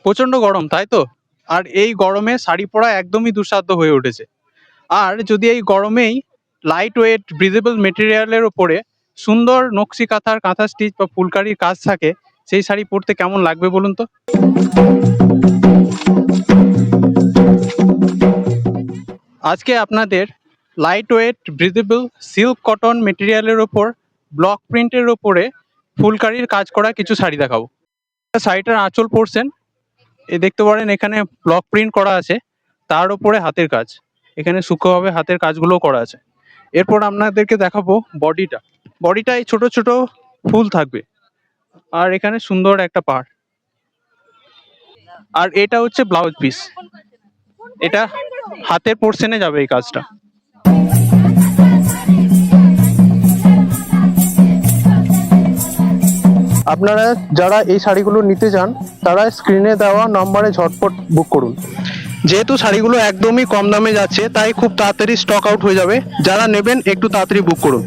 প্রচন্ড গরম, তাই তো? আর এই গরমে শাড়ি পরা একদমই দুঃসাধ্য হয়ে উঠেছে। আর যদি এই গরমেই লাইট ওয়েট ব্রিদেবল মেটেরিয়ালের ওপরে সুন্দর নকশি কাঁথার কাঁথা স্টিচ বা ফুলকারির কাজ থাকে, সেই শাড়ি পরতে কেমন লাগবে বলুন তো? আজকে আপনাদের light weight breathable silk cotton মেটেরিয়ালের ওপর ব্লক প্রিন্টের ওপরে ফুলকারির কাজ করা কিছু শাড়ি দেখাবো। শাড়িটার আঁচল পোর্শন দেখতে পারেন, এখানে ব্লক প্রিন্ট করা আছে, তার উপরে হাতের কাজ, এখানে সূক্ষ্মভাবে হাতের কাজগুলোও করা আছে। এরপর আপনাদেরকে দেখাবো বডিটায় ছোট ছোট ফুল থাকবে, আর এখানে সুন্দর একটা পাড়। আর এটা হচ্ছে ব্লাউজ পিস, এটা হাতের পোর্শনে যাবে এই কাজটা। আপনারা যারা এই শাড়িগুলো নিতে চান তারা স্ক্রিনে দেওয়া নম্বরে ঝটপট বুক করুন। যেহেতু শাড়িগুলো একদমই কম দামে যাচ্ছে, তাই খুব তাড়াতাড়ি স্টক আউট হয়ে যাবে। যারা নেবেন একটু তাড়াতাড়ি বুক করুন।